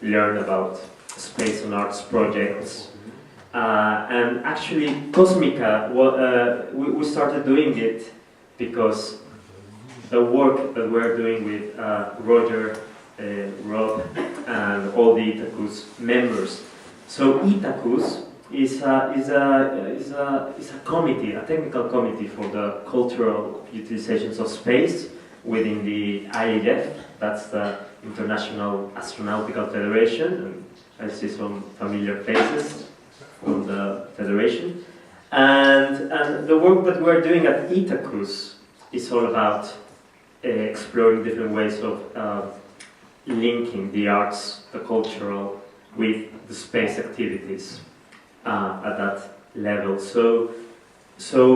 learn about space and arts projects. And actually, Kosmica, we started doing it because the work that we're doing with Roger, Rob, and all the ITACCUS members. So ITACCUS is a committee, a technical committee for the cultural utilizations of space within the IAF. That's the International Astronautical Federation, and I see some familiar faces from the Federation. And the work that we're doing at ITACCUS is all about exploring different ways of linking the arts, the cultural, with the space activities at that level. So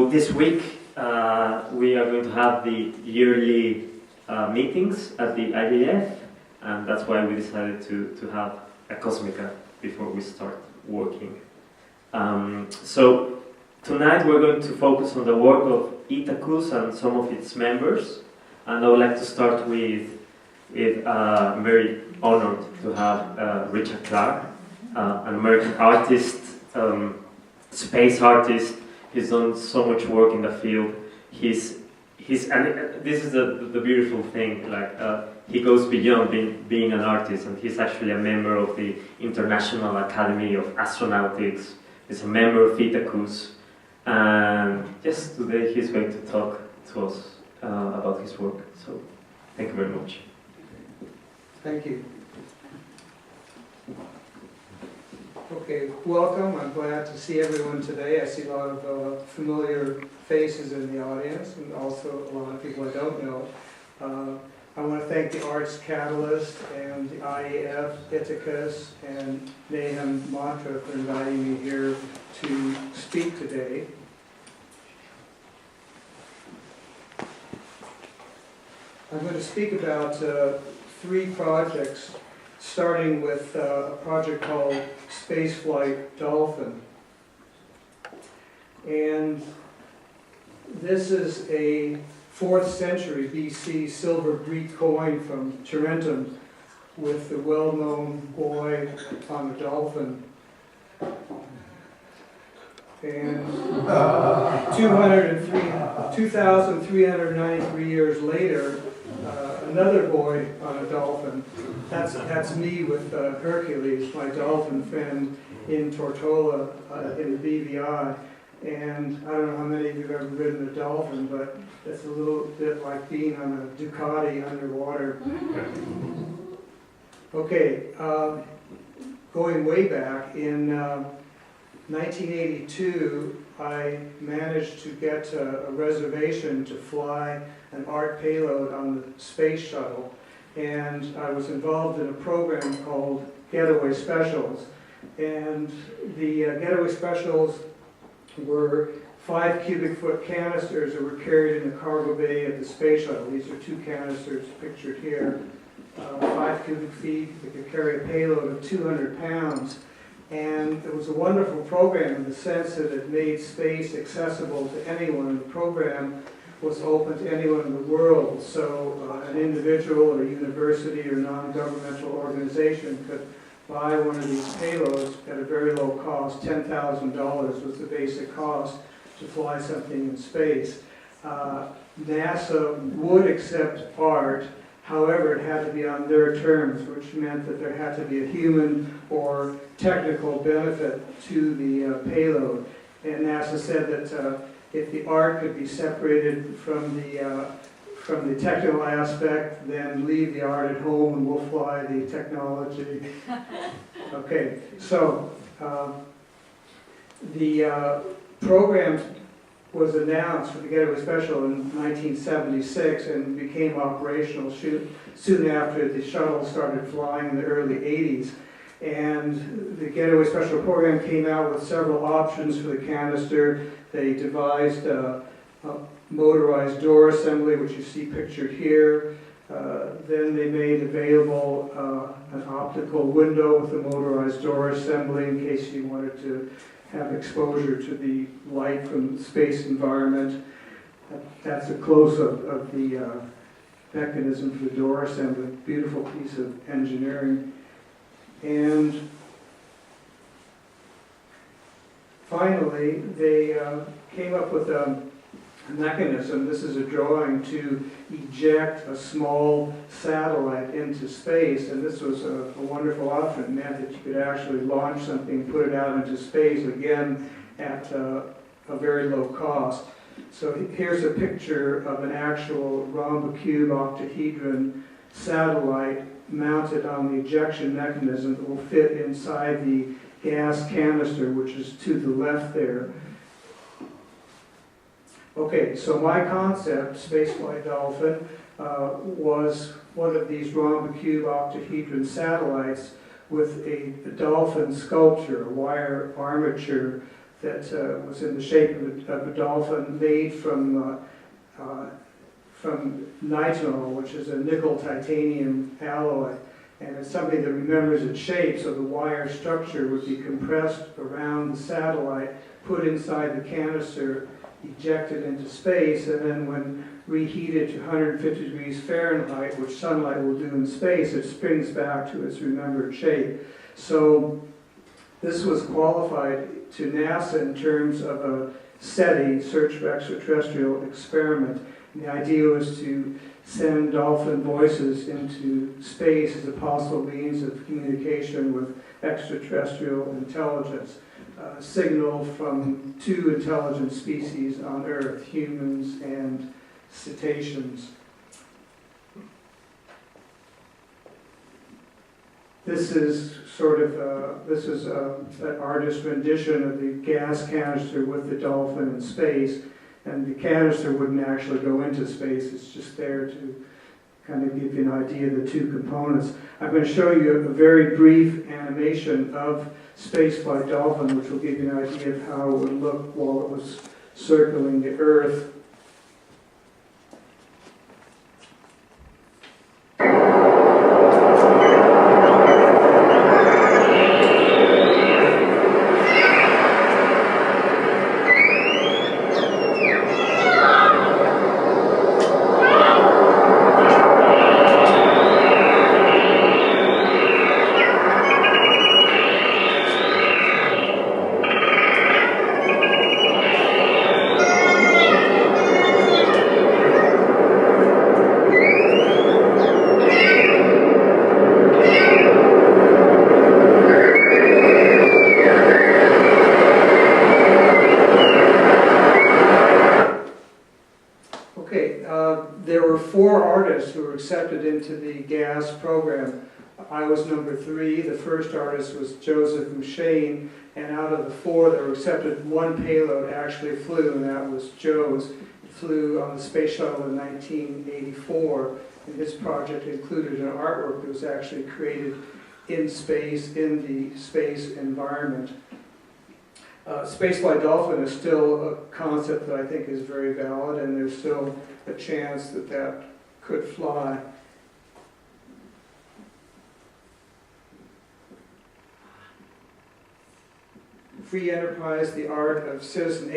this week we are going to have the yearly meetings at the IDF, and that's why we decided to have a Kosmica before we start working. So tonight we're going to focus on the work of ITACCUS and some of its members, and I would like to start with I'm very honored to have Richard Clar, an American artist, space artist. He's done so much work in the field. And this is the beautiful thing. Like he goes beyond being an artist, and he's actually a member of the International Academy of Astronautics. He's a member of ITACCUS, and just today he's going to talk to us about his work. So, thank you very much. Thank you. Okay, welcome. I'm glad to see everyone today. I see a lot of familiar faces in the audience, and also a lot of people I don't know. I want to thank the Arts Catalyst and the IAF, ITACCUS, and Nahum Mantra for inviting me here to speak today. I'm going to speak about 3 projects, starting with a project called Spaceflight Dolphin. And this is a 4th century BC silver Greek coin from Tarentum with the well-known boy on the dolphin. And 2,393 years later, another boy on a dolphin. That's me with Hercules, my dolphin friend in Tortola in the BVI. And I don't know how many of you have ever ridden a dolphin, but it's a little bit like being on a Ducati underwater. Okay, going way back, in 1982, I managed to get a reservation to fly an art payload on the space shuttle, and I was involved in a program called Getaway Specials. And the Getaway Specials were 5 cubic foot canisters that were carried in the cargo bay of the space shuttle. These are 2 canisters pictured here, 5 cubic feet. They could carry a payload of 200 pounds. And it was a wonderful program in the sense that it made space accessible to anyone. The program was open to anyone in the world, so an individual or university or non-governmental organization could buy one of these payloads at a very low cost. $10,000 was the basic cost to fly something in space. NASA would accept art, however it had to be on their terms, which meant that there had to be a human or technical benefit to the payload. And NASA said that if the art could be separated from the technical aspect, then leave the art at home and we'll fly the technology. Okay, so the program was announced for the Getaway Special in 1976 and became operational soon after the shuttle started flying in the early 80s. And the Getaway Special program came out with several options for the canister. They devised a motorized door assembly, which you see pictured here. Then they made available an optical window with a motorized door assembly in case you wanted to have exposure to the light from the space environment. That's a close-up of the mechanism for the door assembly. Beautiful piece of engineering. And finally, they came up with a mechanism. This is a drawing to eject a small satellite into space, and this was a wonderful option. It meant that you could actually launch something, put it out into space, again, at a very low cost. So here's a picture of an actual rhombocube octahedron satellite mounted on the ejection mechanism that will fit inside the gas canister, which is to the left there. Okay, so my concept, Spaceflight Dolphin, was one of these rhombocube octahedron satellites with a dolphin sculpture, a wire armature that was in the shape of a dolphin, made from nitinol, which is a nickel titanium alloy. And it's something that remembers its shape, so the wire structure would be compressed around the satellite, put inside the canister, ejected into space, and then when reheated to 150 degrees Fahrenheit, which sunlight will do in space, it springs back to its remembered shape. So this was qualified to NASA in terms of a SETI, Search for Extraterrestrial experiment. And the idea was to send dolphin voices into space as a possible means of communication with extraterrestrial intelligence. Signal from two intelligent species on Earth, humans and cetaceans. This is sort of an artist's rendition of the gas canister with the dolphin in space, and the canister wouldn't actually go into space. It's just there to kind of give you an idea of the two components. I'm going to show you a very brief animation of Spaceflight Dolphin, which will give you an idea of how it would look while it was circling the Earth. Accepted into the GAS program. I was number 3. The first artist was Joseph Hussein, and out of the 4 that were accepted, one payload actually flew, and that was Joe's. He flew on the space shuttle in 1984, and his project included an artwork that was actually created in space, in the space environment. Spaceflight Dolphin is still a concept that I think is very valid, and there's still a chance that that could fly. Free Enterprise, the Art of Citizen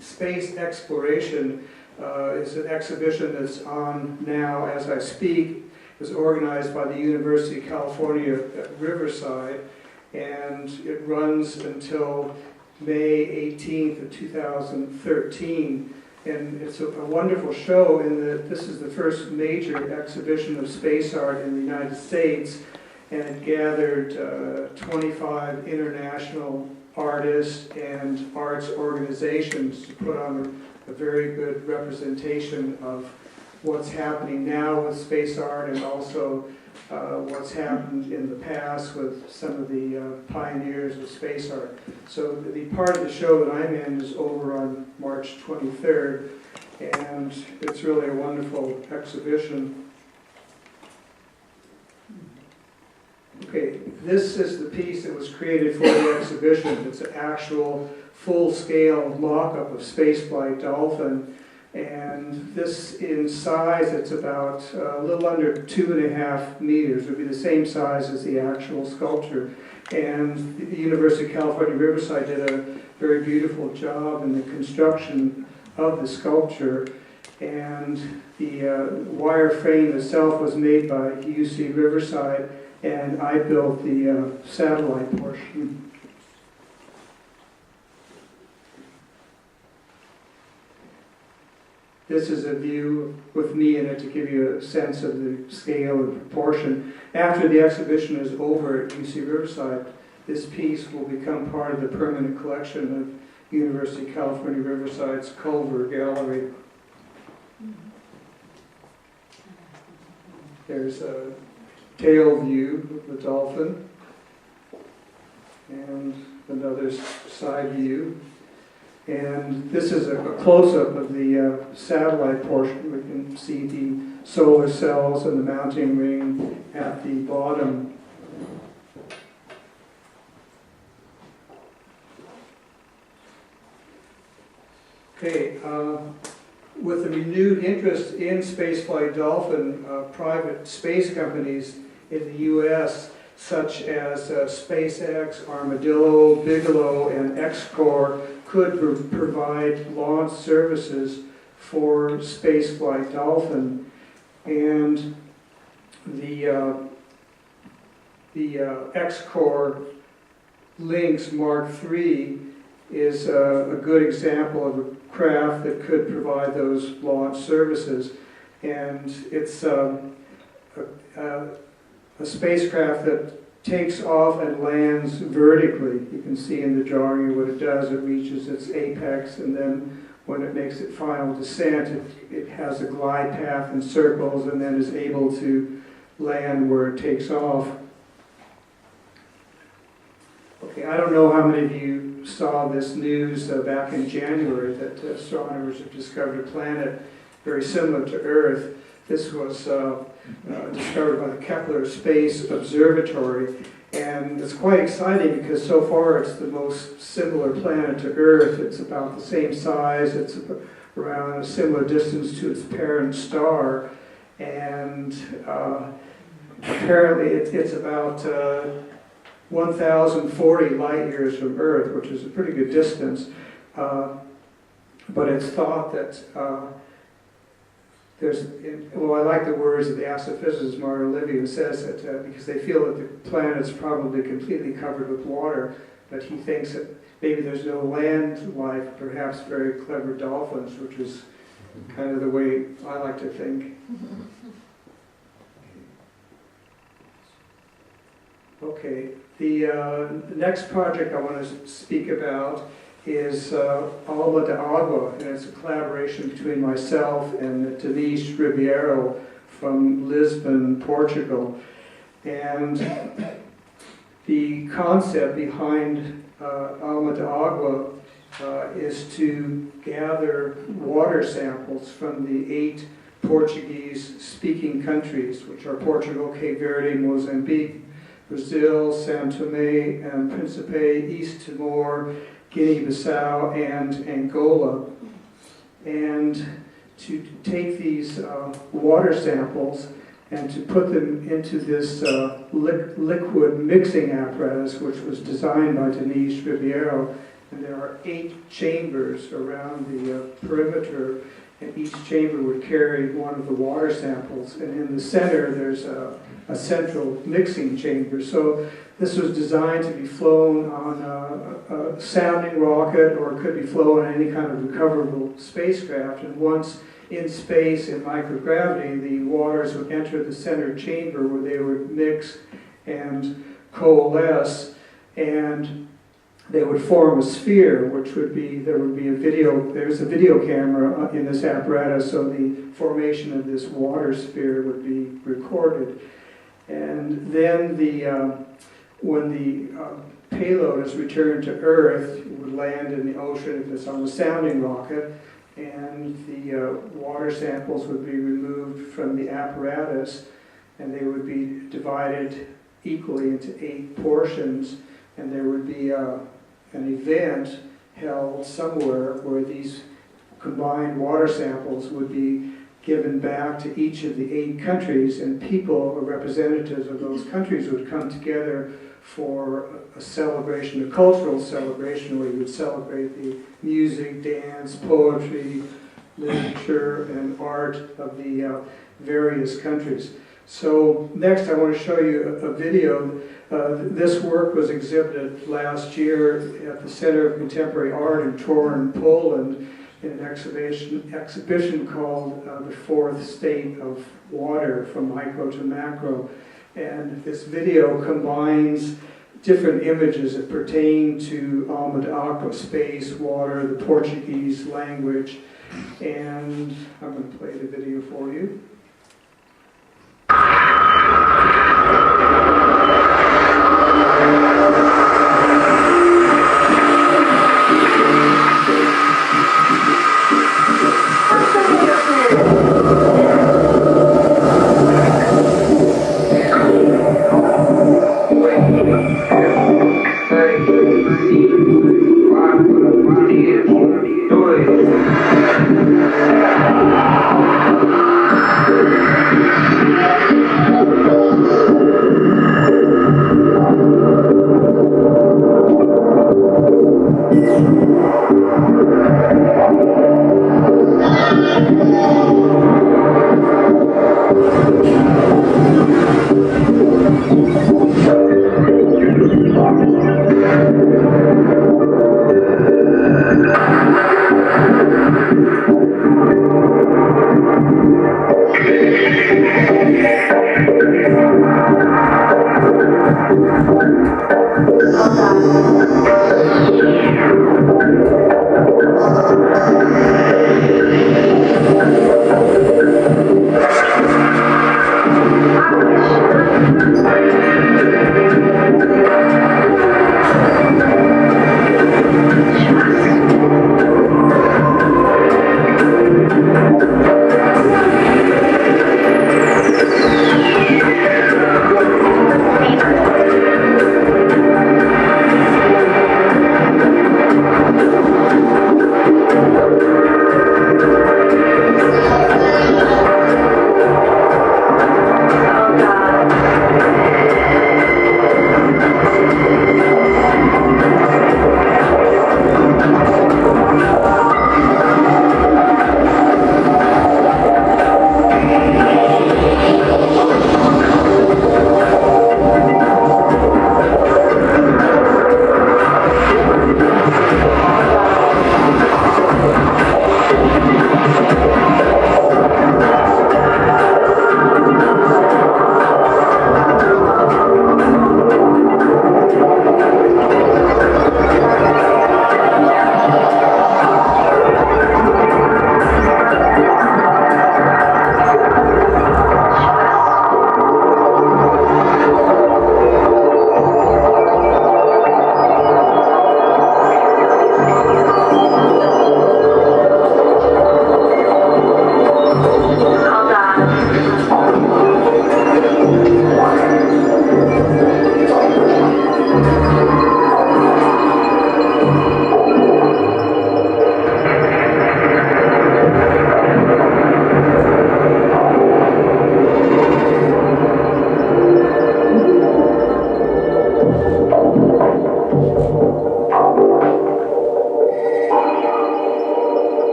Space Exploration is an exhibition that's on now as I speak. It was organized by the University of California at Riverside, and it runs until May 18th of 2013. And it's a wonderful show in that this is the first major exhibition of space art in the United States, and it gathered 25 international artists and arts organizations to put on a very good representation of what's happening now with space art, and also what's happened in the past with some of the pioneers of space art. So the part of the show that I'm in is over on March 23rd, and it's really a wonderful exhibition. Okay, this is the piece that was created for the exhibition. It's an actual full-scale mock-up of Spaceflight Dolphin. And this, in size, it's about a little under 2.5 meters. It would be the same size as the actual sculpture. And the University of California, Riverside did a very beautiful job in the construction of the sculpture. And the wire frame itself was made by UC Riverside, and I built the satellite portion. This is a view with me in it to give you a sense of the scale and proportion. After the exhibition is over at UC Riverside, this piece will become part of the permanent collection of University of California, Riverside's Culver Gallery. There's a tail view of the dolphin and another side view. And this is a close-up of the satellite portion. We can see the solar cells and the mounting ring at the bottom. Okay, with the renewed interest in spaceflight dolphin, private space companies in the U.S., such as SpaceX, Armadillo, Bigelow, and X-Corps, could provide launch services for spaceflight dolphin. And the X-Corps Lynx Mark III is a good example of a craft that could provide those launch services. And it's a spacecraft that takes off and lands vertically. You can see in the drawing what it does. It reaches its apex, and then when it makes its final descent, it has a glide path in circles and then is able to land where it takes off. Okay, I don't know how many of you saw this news back in January that astronomers have discovered a planet very similar to Earth. This was discovered by the Kepler Space Observatory, and it's quite exciting because so far it's the most similar planet to Earth. It's about the same size, it's around a similar distance to its parent star, and apparently it's about 1,040 light years from Earth, which is a pretty good distance, but it's thought that well, I like the words of the astrophysicist Mario Livio, who says that because they feel that the planet's probably completely covered with water, but he thinks that maybe there's no land life, perhaps very clever dolphins, which is kind of the way I like to think. Okay, the next project I want to speak about is Alma de Agua, and it's a collaboration between myself and Denise Ribeiro from Lisbon, Portugal. And the concept behind Alma de Agua is to gather water samples from the 8 Portuguese-speaking countries, which are Portugal, Cape Verde, Mozambique, Brazil, São Tomé and Príncipe, East Timor, Guinea-Bissau, and Angola. And to take these water samples and to put them into this liquid mixing apparatus, which was designed by Denise Ribeiro. And there are 8 chambers around the perimeter, and each chamber would carry one of the water samples. And in the center, there's a central mixing chamber. So this was designed to be flown on a sounding rocket, or it could be flown on any kind of recoverable spacecraft. And once in space, in microgravity, the waters would enter the center chamber where they would mix and coalesce, and they would form a sphere, which would be, there's a video camera in this apparatus, so the formation of this water sphere would be recorded. And then when the payload is returned to Earth, it would land in the ocean if it's on a sounding rocket, and the water samples would be removed from the apparatus, and they would be divided equally into 8 portions, and there would be an event held somewhere where these combined water samples would be given back to each of the 8 countries, and people or representatives of those countries would come together for a celebration, a cultural celebration, where you would celebrate the music, dance, poetry, literature, and art of the various countries. So next I want to show you a video. This work was exhibited last year at the Center of Contemporary Art in Torun, Poland, in an exhibition called The Fourth State of Water, From Micro to Macro. And this video combines different images that pertain to alma de aqua, space, water, the Portuguese language. And I'm going to play the video for you.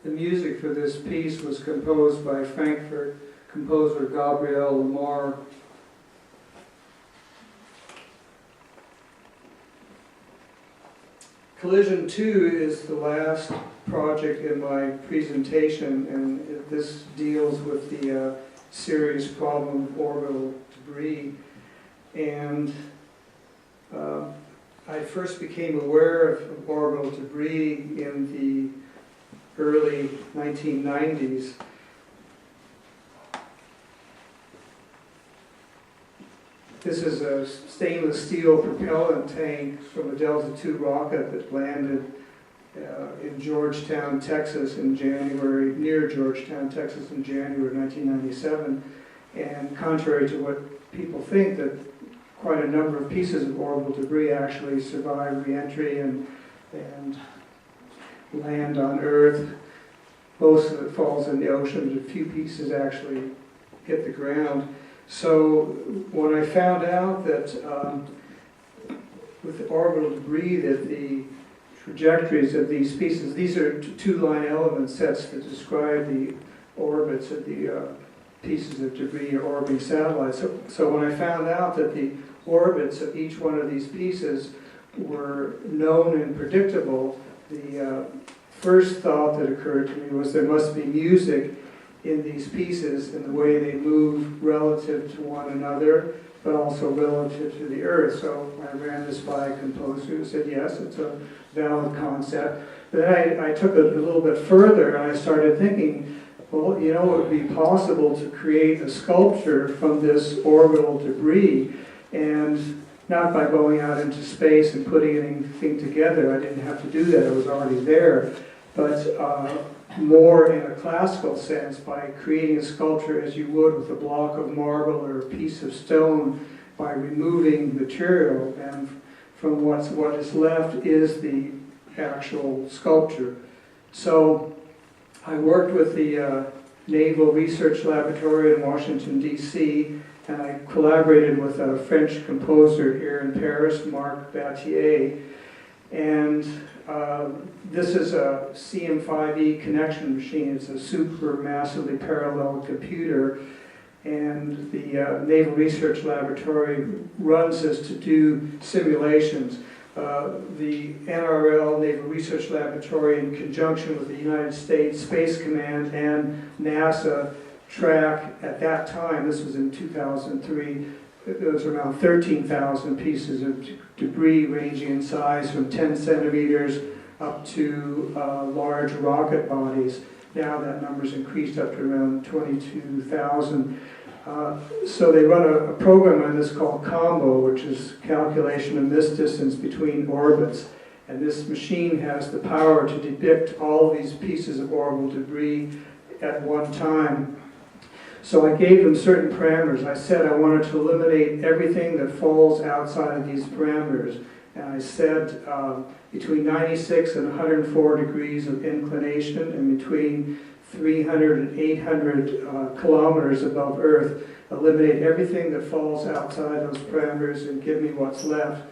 The music for this piece was composed by Frankfurt composer Gabriel Lamar. Collision 2 is the last project in my presentation, and this deals with the serious problem of orbital debris. And I first became aware of orbital debris in the early 1990s. This is a stainless steel propellant tank from a Delta II rocket that landed in Georgetown, Texas in January, near Georgetown, Texas in January 1997. And contrary to what people think, that quite a number of pieces of orbital debris actually survive re-entry and land on Earth. most of it falls in the ocean, but a few pieces actually hit the ground. So when I found out that with the orbital debris that the trajectories of these pieces, these are two-line element sets that describe the orbits of the pieces of debris orbiting satellites. So when I found out that the orbits of each one of these pieces were known and predictable, the first thought that occurred to me was there must be music in these pieces in the way they move relative to one another, but also relative to the Earth. So I ran this by a composer who said, yes, it's a valid concept. But then I took it a little bit further and I started thinking, well, you know, it would be possible to create a sculpture from this orbital debris, and not by going out into space and putting anything together. I didn't have to do that, it was already there. But more in a classical sense, by creating a sculpture as you would with a block of marble or a piece of stone, by removing material, and from what is left is the actual sculpture. So I worked with the Naval Research Laboratory in Washington, D.C., and I collaborated with a French composer here in Paris, Marc Battier, and this is a CM5E connection machine. It's a super massively parallel computer, and the Naval Research Laboratory runs this to do simulations. The NRL, Naval Research Laboratory, in conjunction with the United States Space Command and NASA, track at that time, this was in 2003, it was around 13,000 pieces of debris ranging in size from 10 centimeters up to large rocket bodies. Now that number's increased up to around 22,000. So they run a program on this called COMBO, which is calculation of missed distance between orbits. And this machine has the power to depict all of these pieces of orbital debris at one time. So I gave them certain parameters. I said I wanted to eliminate everything that falls outside of these parameters. And I said between 96 and 104 degrees of inclination and between 300 and 800 kilometers above Earth. Eliminate everything that falls outside those parameters and give me what's left.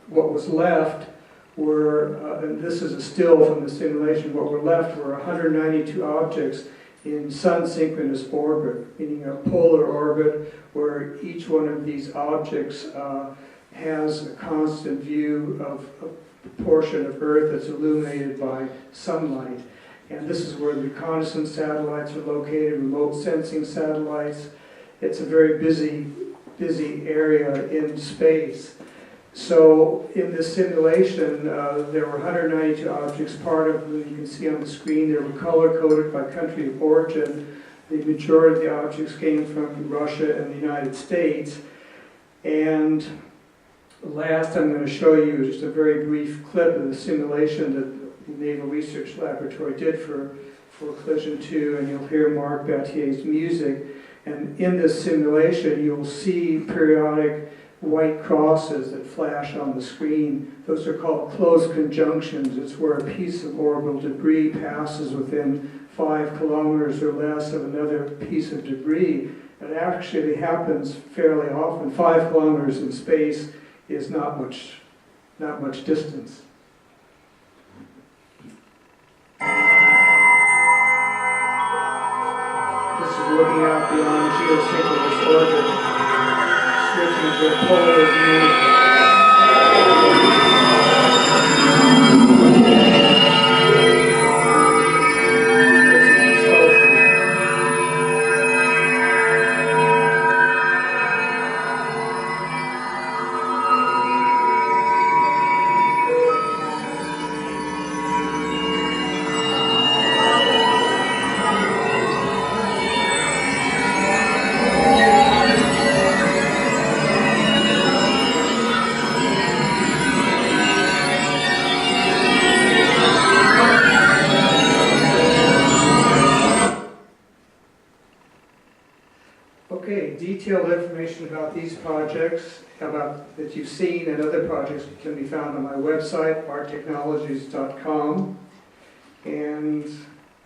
What was left were, and this is a still from the simulation, what were left were 192 objects in sun-synchronous orbit, meaning a polar orbit where each one of these objects has a constant view of a portion of Earth that's illuminated by sunlight. And this is where the reconnaissance satellites are located, remote sensing satellites. It's a very busy area in space. So in this simulation, there were 192 objects. Part of them you can see on the screen. They were color-coded by country of origin. The majority of the objects came from Russia and the United States. And last, I'm going to show you just a very brief clip of the simulation that the Naval Research Laboratory did for Collision 2, and you'll hear Marc Battier's music. And in this simulation, you'll see periodic white crosses that flash on the screen. Those are called close conjunctions. It's where a piece of orbital debris passes within 5 kilometers or less of another piece of debris. It actually happens fairly often. 5 kilometers in space is not much distance. This is looking out beyond geosynchronous orbit, switching to a polar view. Detailed information about these projects, that you've seen, and other projects can be found on my website, arttechnologies.com. And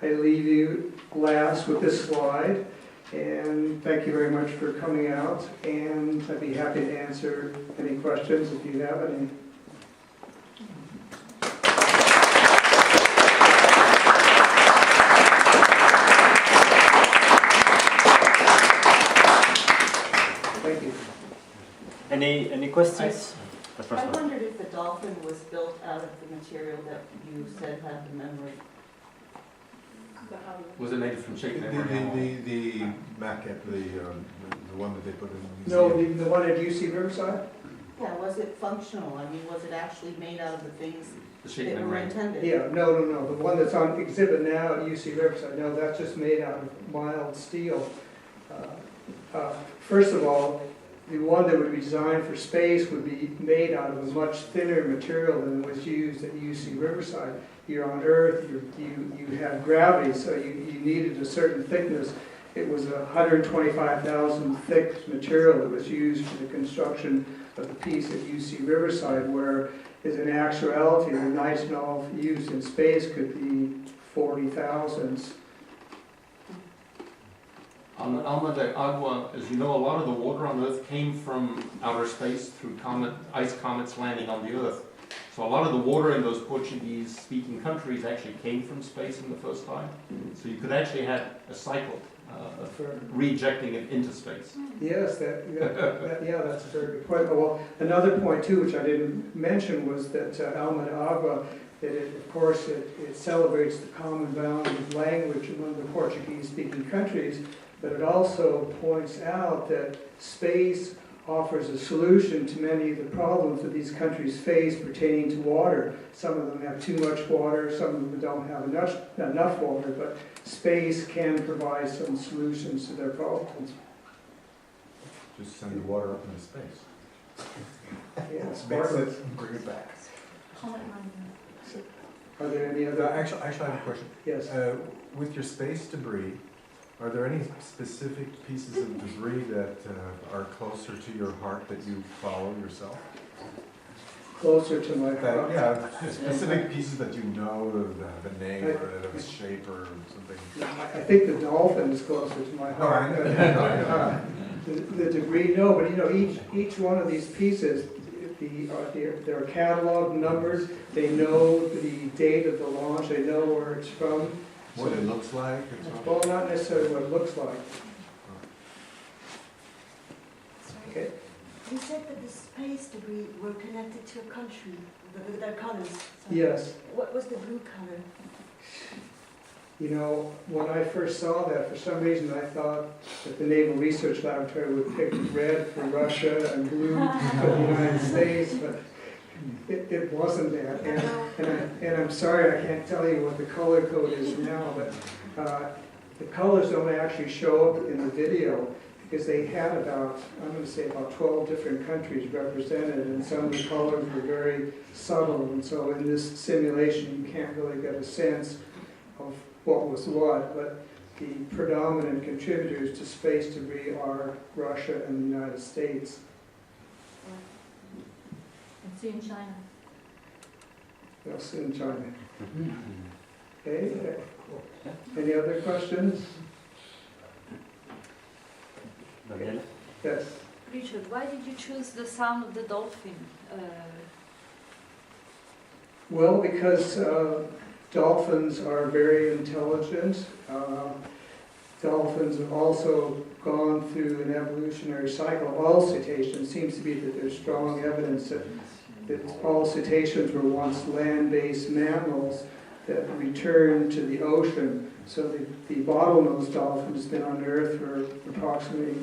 I leave you last with this slide. And thank you very much for coming out. And I'd be happy to answer any questions if you have any. Thank you. Any questions? I wondered if the dolphin was built out of the material that you said had the memory. Was it made from chicken? The maquette, the one that they put in the No, museum. the one at UC Riverside? Yeah, was it functional? I mean, was it actually made out of the things The shape that were memory. intended? Yeah, no. The one that's on exhibit now at UC Riverside, no, that's just made out of mild steel. First of all, the one that would be designed for space would be made out of a much thinner material than was used at UC Riverside. You're on Earth, you have gravity, so you needed a certain thickness. It was a 125,000 thick material that was used for the construction of the piece at UC Riverside, where in actuality the nitinol used in space could be 40,000. On Alma de Agua, as you know, a lot of the water on Earth came from outer space through ice comets landing on the Earth. So a lot of the water in those Portuguese-speaking countries actually came from space in the first time. So you could actually have a cycle rejecting it into space. Yes, yeah, that's a very good point. Well, another point too, which I didn't mention, was that Alma de Agua, of course, it celebrates the common bound of language among the Portuguese-speaking countries, but it also points out that space offers a solution to many of the problems that these countries face pertaining to water. Some of them have too much water, some of them don't have enough water, but space can provide some solutions to their problems. Just send the water up into space. Yes, Mix it and bring it back. Are there any other? Actually, I have a question. Yes. With your space debris, are there any specific pieces of debris that are closer to your heart that you follow yourself? Closer to my heart? Yeah, specific pieces that you know the name or that have a shape or something. I think the dolphin is closer to my heart. The debris, no, but you know, each one of these pieces, they're catalog numbers. They know the date of the launch. They know where it's from. What it looks like? Well, not necessarily what it looks like. Okay. You said that the space debris were connected to a country, their colors. So Yes. what was the blue color? You know, when I first saw that, for some reason I thought that the Naval Research Laboratory would pick red for Russia and blue for the United States, but it wasn't that. And I'm sorry I can't tell you what the color code is now, but the colors don't actually show up in the video because they had about, I'm going to say about 12 different countries represented, and some of the colors were very subtle, and so in this simulation you can't really get a sense of what was what, but the predominant contributors to space debris are Russia and the United States. And see in China. Yes, in China. Okay. Any other questions? Daniela? Yes. Richard, why did you choose the sound of the dolphin? Well, because dolphins are very intelligent. Dolphins have also gone through an evolutionary cycle. All cetaceans, seems to be that there's strong evidence that all cetaceans were once land-based mammals that returned to the ocean. So the bottlenose dolphin has been on Earth for approximately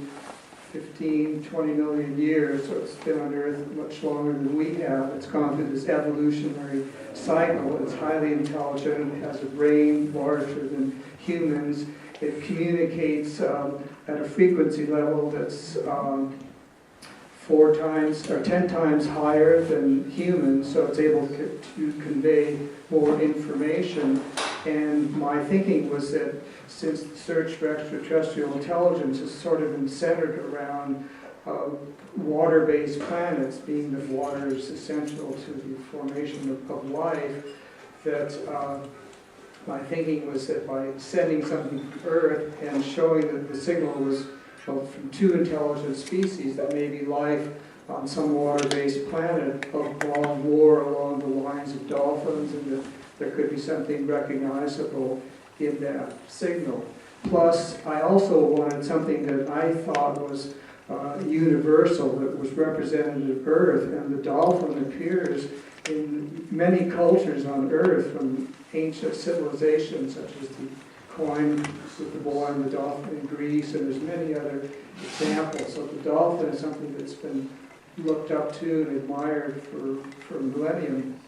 15, 20 million years, so it's been on Earth much longer than we have. It's gone through this evolutionary cycle. It's highly intelligent. It has a brain larger than humans. It communicates at a frequency level that's 4 times or 10 times higher than humans, so it's able to convey more information. And my thinking was that since the search for extraterrestrial intelligence has sort of been centered around water-based planets, being that water is essential to the formation of life, that my thinking was that by sending something from Earth and showing that the signal was from two intelligent species, that maybe life on some water-based planet along more along the lines of dolphins, and that there could be something recognizable in that signal. Plus, I also wanted something that I thought was universal, that was representative of Earth, and the dolphin appears in many cultures on Earth, from ancient civilizations such as the coin with the boy and the dolphin in Greece, and there's many other examples. So the dolphin is something that's been looked up to and admired for millennium.